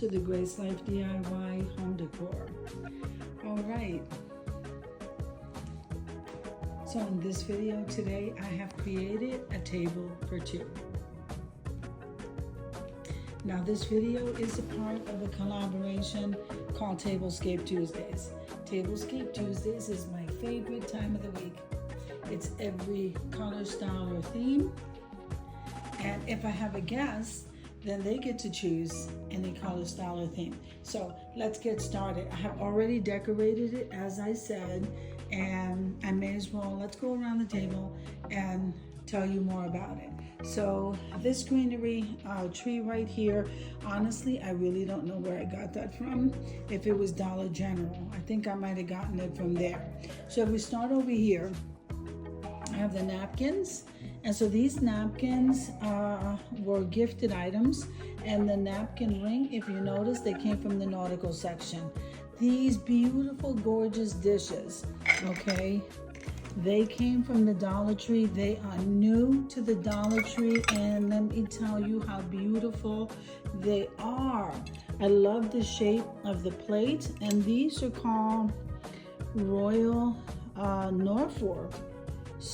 to the Grace Life DIY home decor. All right. So in this video today, I have created a table for two. Now this video is a part of a collaboration called TABLESCAPE Tuesdays. TABLESCAPE Tuesdays is my favorite time of the week. It's every color, style, or theme. And if I have a guest, then they get to choose any color, style, or theme. So let's get started. I have already decorated it, as I said, and I may as well, let's go around the table and tell you more about it. So this greenery tree right here, honestly, I really don't know where I got that from. If it was Dollar General, I think I might have gotten it from there. So if we start over here, I have the napkins. And so these napkins were gifted items, and the napkin ring, if you notice, they came from the nautical section. These beautiful, gorgeous dishes, okay, they came from the Dollar Tree. They are new to the Dollar Tree, and let me tell you how beautiful they are. I love the shape of the plate, and these are called Royal Norfolk.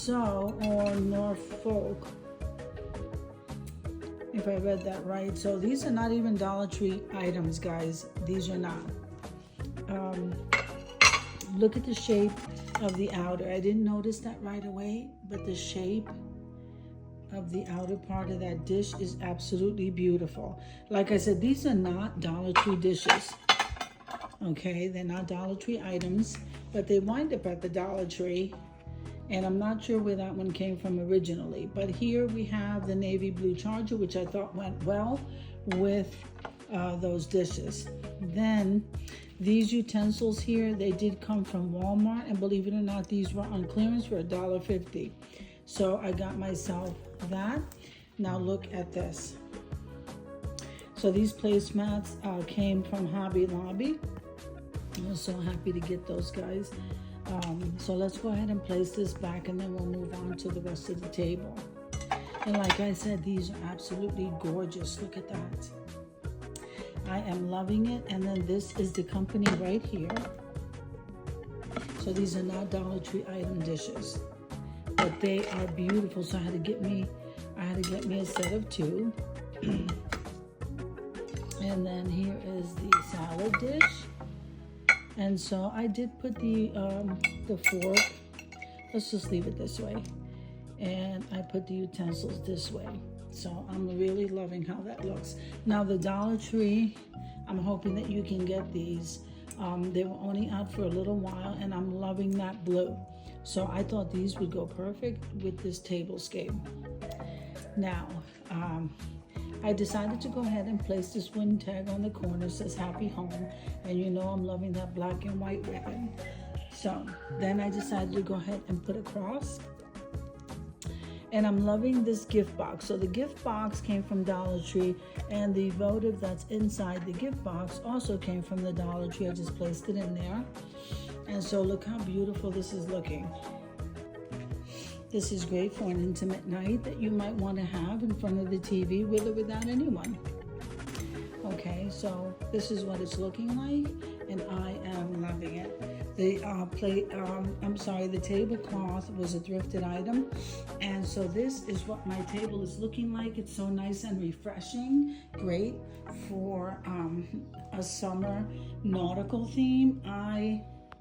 Or Norfolk, if I read that right. So these are not even Dollar Tree items, guys. These are not. Look at the shape of the outer. I didn't notice that right away, but the shape of the outer part of that dish is absolutely beautiful. Like I said, these are not Dollar Tree dishes. Okay, they're not Dollar Tree items, but they wind up at the Dollar Tree. And I'm not sure where that one came from originally. But here we have the navy blue charger, which I thought went well with those dishes. Then these utensils here, they did come from Walmart. And believe it or not, these were on clearance for $1.50. So I got myself that. Now look at this. So these placemats came from Hobby Lobby. I was so happy to get those, guys. So let's go ahead and place this back, and then we'll move on to the rest of the table. And like I said, these are absolutely gorgeous. Look at that. I am loving it. And then this is the company right here. So these are not Dollar Tree item dishes, but they are beautiful. So I had to get me a set of two. And then here is the salad dish. And so I did put the fork, let's just leave it this way. And I put the utensils this way. So I'm really loving how that looks. Now the Dollar Tree, I'm hoping that you can get these. They were only out for a little while, and I'm loving that blue. So I thought these would go perfect with this tablescape. Now, I decided to go ahead and place this wooden tag on the corner. It says Happy Home, and you know I'm loving that black and white ribbon. So then I decided to go ahead and put a cross, and I'm loving this gift box. So the gift box came from Dollar Tree, and the votive that's inside the gift box also came from the Dollar Tree. I just placed it in there, and so look how beautiful this is looking. This is great for an intimate night that you might want to have in front of the TV with or without anyone. Okay, so this is what it's looking like, and I am loving it. The the tablecloth was a thrifted item, and so this is what my table is looking like. It's so nice and refreshing, great for a summer nautical theme.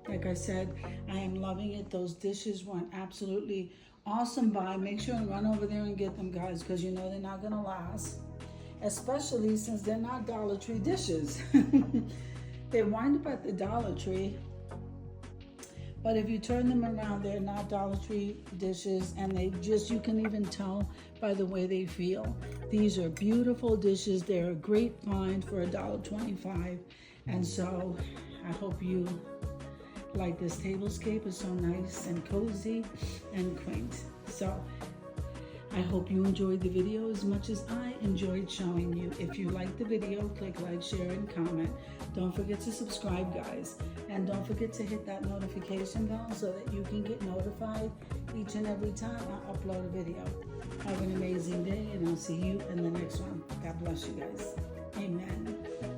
Like I said, I am loving it. Those dishes were an absolutely awesome buy. Make sure and run over there and get them, guys, because you know they're not gonna last, especially since they're not Dollar Tree dishes. They wind up at the Dollar Tree, but if you turn them around, they're not Dollar Tree dishes, and you can even tell by the way they feel. These are beautiful dishes. They're a great find for $1.25, and so I hope you like this tablescape. Is so nice and cozy and quaint. So I hope you enjoyed the video as much as I enjoyed showing you. If you liked the video, click like, share, and comment. Don't forget to subscribe, guys. And don't forget to hit that notification bell so that you can get notified each and every time I upload a video. Have an amazing day, and I'll see you in the next one. God bless you guys. Amen.